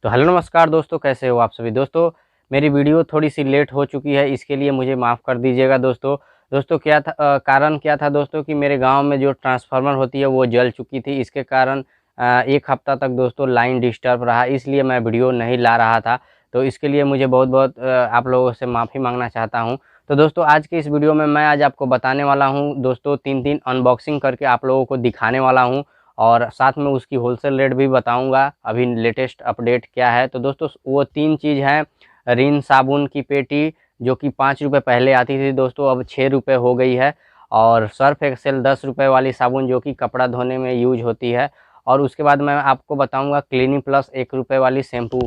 तो हेलो नमस्कार दोस्तों, कैसे हो आप सभी दोस्तों। मेरी वीडियो थोड़ी सी लेट हो चुकी है, इसके लिए मुझे माफ़ कर दीजिएगा दोस्तों। दोस्तों क्या था, कारण क्या था दोस्तों कि मेरे गांव में जो ट्रांसफार्मर होती है वो जल चुकी थी। इसके कारण एक हफ्ता तक दोस्तों लाइन डिस्टर्ब रहा, इसलिए मैं वीडियो नहीं ला रहा था। तो इसके लिए मुझे बहुत बहुत आप लोगों से माफ़ी मांगना चाहता हूँ। तो दोस्तों आज के इस वीडियो में मैं आज आपको बताने वाला हूँ दोस्तों, तीन तीन अनबॉक्सिंग करके आप लोगों को दिखाने वाला हूँ और साथ में उसकी होलसेल रेट भी बताऊंगा अभी लेटेस्ट अपडेट क्या है। तो दोस्तों वो तीन चीज़ हैं। रिन साबुन की पेटी जो कि 5 रुपये पहले आती थी दोस्तों, अब 6 रुपये हो गई है। और सर्फ एक्सेल 10 रुपये वाली साबुन जो कि कपड़ा धोने में यूज होती है। और उसके बाद मैं आपको बताऊंगा क्लीनिक प्लस 1 रुपये वाली शैम्पू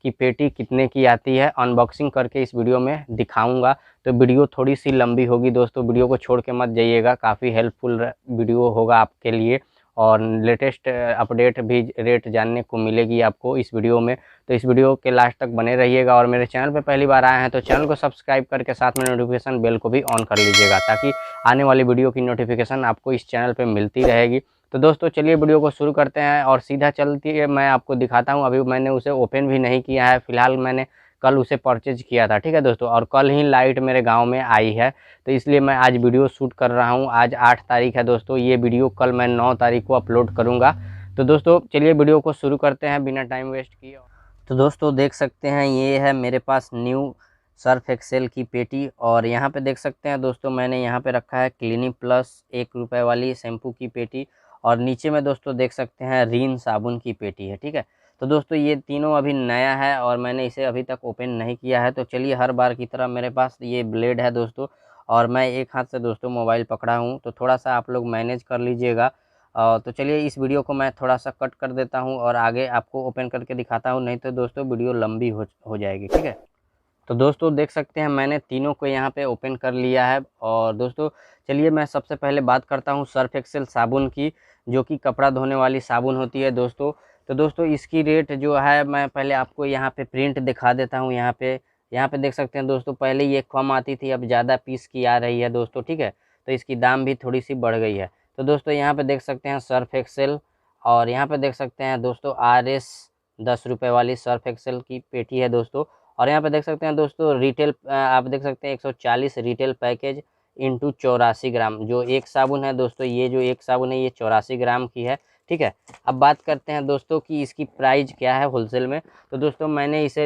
की पेटी कितने की आती है, अनबॉक्सिंग करके इस वीडियो में दिखाऊंगा। तो वीडियो थोड़ी सी लंबी होगी दोस्तों, वीडियो को छोड़ के मत जाइएगा, काफ़ी हेल्पफुल वीडियो होगा आपके लिए। और लेटेस्ट अपडेट भी रेट जानने को मिलेगी आपको इस वीडियो में। तो इस वीडियो के लास्ट तक बने रहिएगा और मेरे चैनल पे पहली बार आए हैं तो चैनल को सब्सक्राइब करके साथ में नोटिफिकेशन बेल को भी ऑन कर लीजिएगा, ताकि आने वाली वीडियो की नोटिफिकेशन आपको इस चैनल पे मिलती रहेगी। तो दोस्तों चलिए वीडियो को शुरू करते हैं और सीधा चलती है, मैं आपको दिखाता हूँ। अभी मैंने उसे ओपन भी नहीं किया है, फिलहाल मैंने कल उसे परचेज किया था, ठीक है दोस्तों। और कल ही लाइट मेरे गाँव में आई है, तो इसलिए मैं आज वीडियो शूट कर रहा हूँ। आज 8 तारीख है दोस्तों, ये वीडियो कल मैं 9 तारीख को अपलोड करूँगा। तो दोस्तों चलिए वीडियो को शुरू करते हैं बिना टाइम वेस्ट किए। तो दोस्तों देख सकते हैं ये है मेरे पास न्यू सर्फ एक्सेल की पेटी। और यहाँ पे देख सकते हैं दोस्तों मैंने यहाँ पे रखा है क्लिनिक प्लस 1 रुपये वाली शैम्पू की पेटी। और नीचे में दोस्तों देख सकते हैं रिन साबुन की पेटी है, ठीक है। तो दोस्तों ये तीनों अभी नया है और मैंने इसे अभी तक ओपन नहीं किया है। तो चलिए हर बार की तरह मेरे पास ये ब्लेड है दोस्तों, और मैं एक हाथ से दोस्तों मोबाइल पकड़ा हूँ, तो थोड़ा सा आप लोग मैनेज कर लीजिएगा। तो चलिए इस वीडियो को मैं थोड़ा सा कट कर देता हूँ और आगे आपको ओपन करके दिखाता हूँ, नहीं तो दोस्तों वीडियो लंबी हो जाएगी, ठीक है। तो दोस्तों देख सकते हैं मैंने तीनों को यहाँ पे ओपन कर लिया है। और दोस्तों चलिए मैं सबसे पहले बात करता हूँ सर्फ एक्सेल साबुन की, जो कि कपड़ा धोने वाली साबुन होती है दोस्तों। तो दोस्तों इसकी रेट जो है मैं पहले आपको यहाँ पे प्रिंट दिखा देता हूँ। यहाँ पे देख सकते हैं दोस्तों, पहले ये कम आती थी, अब ज़्यादा पीस की आ रही है दोस्तों, ठीक है। तो इसकी दाम भी थोड़ी सी बढ़ गई है। तो दोस्तों यहाँ पे देख सकते हैं सर्फ एक्सेल, और यहाँ पे देख सकते हैं दोस्तों RS 10 रुपये वाली सर्फ एक्सेल की पेटी है दोस्तों। और यहाँ पे देख सकते हैं दोस्तों रिटेल, आप देख सकते हैं 140 रिटेल पैकेज इंटू 84 ग्राम जो एक साबुन है दोस्तों। ये जो एक साबुन है ये 84 ग्राम की है, ठीक है। अब बात करते हैं दोस्तों कि इसकी प्राइस क्या है होलसेल में। तो दोस्तों मैंने इसे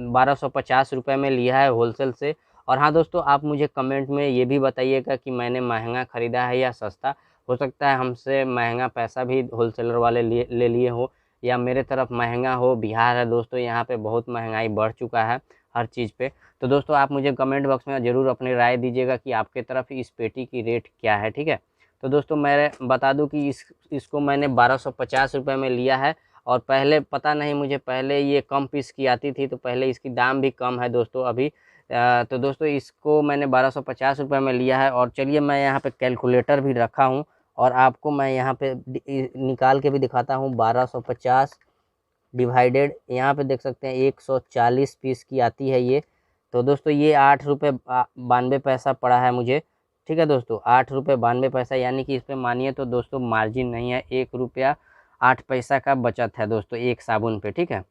1250 रुपये में लिया है होलसेल से। और हाँ दोस्तों, आप मुझे कमेंट में ये भी बताइएगा कि मैंने महंगा ख़रीदा है या सस्ता। हो सकता है हमसे महंगा पैसा भी होलसेलर वाले ले लिए हो, या मेरे तरफ महंगा हो। बिहार है दोस्तों, यहाँ पे बहुत महंगाई बढ़ चुका है हर चीज़ पे। तो दोस्तों आप मुझे कमेंट बॉक्स में ज़रूर अपनी राय दीजिएगा कि आपके तरफ इस पेटी की रेट क्या है, ठीक है। तो दोस्तों मैं बता दूं कि इसको मैंने 1250 रुपये में लिया है। और पहले पता नहीं मुझे, पहले ये कम पीस की आती थी, तो पहले इसकी दाम भी कम है दोस्तों अभी। तो दोस्तों इसको मैंने 1250 रुपये में लिया है। और चलिए मैं यहाँ पे कैलकुलेटर भी रखा हूँ और आपको मैं यहाँ पे निकाल के भी दिखाता हूँ। 1250 डिवाइडेड, यहाँ पे देख सकते हैं 140 पीस की आती है ये। तो दोस्तों ये 8 रुपये 92 पैसा पड़ा है मुझे, ठीक है दोस्तों। 8 रुपये 92 पैसा, यानी कि इस पर मानिए तो दोस्तों मार्जिन नहीं है, 1 रुपया 8 पैसा का बचत है दोस्तों एक साबुन पे, ठीक है।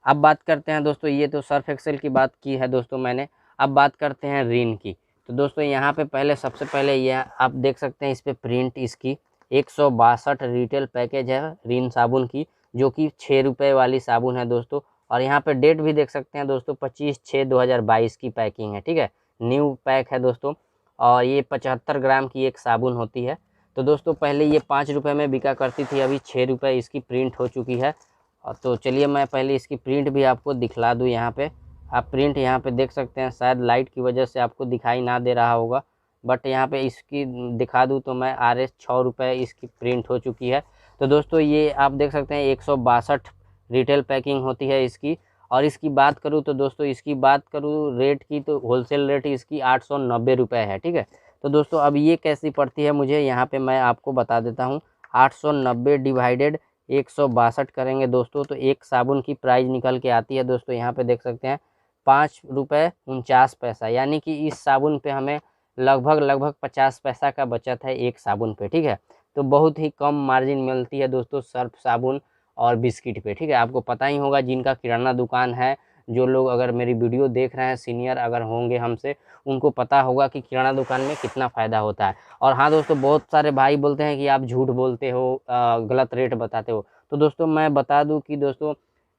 अब बात करते हैं दोस्तों, ये तो सर्फ एक्सेल की बात की है दोस्तों मैंने। अब बात करते हैं रिन की। तो दोस्तों यहाँ पे पहले सबसे पहले यह आप देख सकते हैं, इस पर प्रिंट इसकी 162 रिटेल पैकेज है रिन साबुन की, जो कि 6 रुपये वाली साबुन है दोस्तों। और यहाँ पे डेट भी देख सकते हैं दोस्तों, 25/6/2022 की पैकिंग है, ठीक है। न्यू पैक है दोस्तों। और ये 75 ग्राम की एक साबुन होती है। तो दोस्तों पहले ये 5 रुपये में बिका करती थी, अभी 6 रुपये इसकी प्रिंट हो चुकी है। तो चलिए मैं पहले इसकी प्रिंट भी आपको दिखला दूँ। यहाँ पे आप प्रिंट यहाँ पे देख सकते हैं, शायद लाइट की वजह से आपको दिखाई ना दे रहा होगा, बट यहाँ पे इसकी दिखा दूँ तो मैं RS 6 रुपये इसकी प्रिंट हो चुकी है। तो दोस्तों ये आप देख सकते हैं 162 रिटेल पैकिंग होती है इसकी। और इसकी बात करूँ तो दोस्तों, इसकी बात करूँ रेट की, तो होलसेल रेट इसकी 890 रुपये है, ठीक है। तो दोस्तों अब ये कैसी पड़ती है मुझे, यहाँ पे मैं आपको बता देता हूँ। 890 डिवाइडेड 162 करेंगे दोस्तों, तो एक साबुन की प्राइस निकल के आती है दोस्तों। यहाँ पे देख सकते हैं 5 रुपये 49 पैसा, यानी कि इस साबुन पे हमें लगभग 50 पैसा का बचत है एक साबुन पे, ठीक है। तो बहुत ही कम मार्जिन मिलती है दोस्तों सर्फ साबुन और बिस्किट पे, ठीक है। आपको पता ही होगा जिनका किराना दुकान है, जो लोग अगर मेरी वीडियो देख रहे हैं, सीनियर अगर होंगे हमसे, उनको पता होगा कि किराना दुकान में कितना फ़ायदा होता है। और हाँ दोस्तों, बहुत सारे भाई बोलते हैं कि आप झूठ बोलते हो, गलत रेट बताते हो। तो दोस्तों मैं बता दूं कि दोस्तों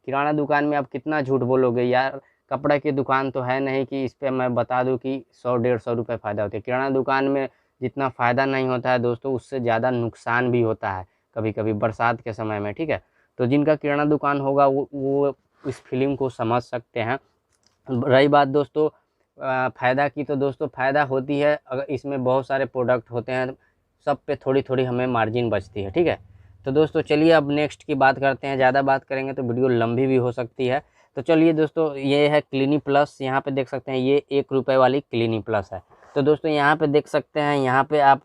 किराना दुकान में आप कितना झूठ बोलोगे यार, कपड़े की दुकान तो है नहीं कि इस पर मैं बता दूं कि 100-150 रुपये फ़ायदा होता है। किराना दुकान में जितना फ़ायदा नहीं होता है दोस्तों, उससे ज़्यादा नुकसान भी होता है कभी कभी बरसात के समय में, ठीक है। तो जिनका किराना दुकान होगा वो इस फीलिंग को समझ सकते हैं। रही बात दोस्तों फ़ायदा की, तो दोस्तों फ़ायदा होती है अगर इसमें बहुत सारे प्रोडक्ट होते हैं, सब पे थोड़ी थोड़ी हमें मार्जिन बचती है, ठीक है। तो दोस्तों चलिए अब नेक्स्ट की बात करते हैं। ज़्यादा बात करेंगे तो वीडियो लंबी भी हो सकती है। तो चलिए दोस्तों, ये है क्लिनी प्लस। यहाँ पे देख सकते हैं ये 1 रुपये वाली क्लिनी प्लस है। तो दोस्तों यहाँ पे देख सकते हैं, यहाँ पे आप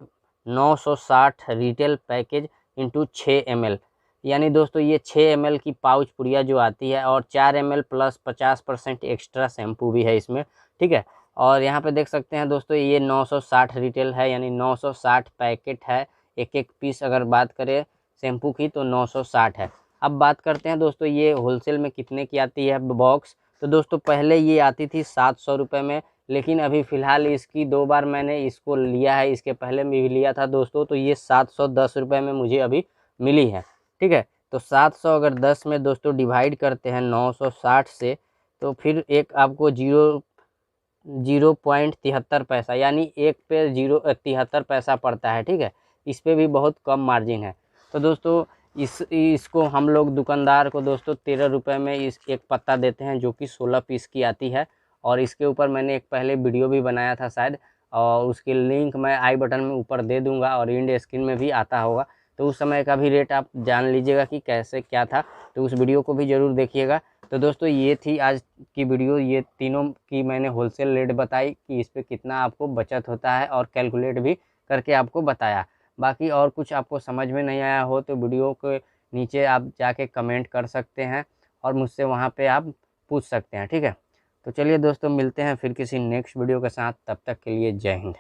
960 रिटेल पैकेज इंटू 6 ml, यानी दोस्तों ये 6 ml की पाउच पुड़िया जो आती है, और 4 ml प्लस 50% एक्स्ट्रा शैम्पू भी है इसमें, ठीक है। और यहाँ पे देख सकते हैं दोस्तों ये 960 रिटेल है, यानी 960 पैकेट है। एक एक पीस अगर बात करें शैम्पू की तो 960 है। अब बात करते हैं दोस्तों ये होलसेल में कितने की आती है बॉक्स। तो दोस्तों पहले ये आती थी 700 रुपये में, लेकिन अभी फ़िलहाल इसकी 2 बार मैंने इसको लिया है, इसके पहले भी लिया था दोस्तों, तो ये 710 रुपये में मुझे अभी मिली है, ठीक है। तो 700 अगर 10 में दोस्तों डिवाइड करते हैं 960 से, तो फिर एक आपको 0.73 पैसा, यानी एक पे 0.73 पैसा पड़ता है, ठीक है। इस पे भी बहुत कम मार्जिन है। तो दोस्तों इसको हम लोग दुकानदार को दोस्तों 13 रुपये में इस एक पत्ता देते हैं, जो कि 16 पीस की आती है। और इसके ऊपर मैंने एक पहले वीडियो भी बनाया था शायद, और उसकी लिंक मैं आई बटन में ऊपर दे दूंगा, और एंड स्क्रीन में भी आता होगा। तो उस समय का भी रेट आप जान लीजिएगा कि कैसे क्या था, तो उस वीडियो को भी ज़रूर देखिएगा। तो दोस्तों ये थी आज की वीडियो, ये तीनों की मैंने होलसेल रेट बताई कि इस पे कितना आपको बचत होता है, और कैलकुलेट भी करके आपको बताया। बाकी और कुछ आपको समझ में नहीं आया हो तो वीडियो के नीचे आप जाके कमेंट कर सकते हैं, और मुझसे वहाँ पे आप पूछ सकते हैं, ठीक है। तो चलिए दोस्तों मिलते हैं फिर किसी नेक्स्ट वीडियो के साथ, तब तक के लिए जय हिंद।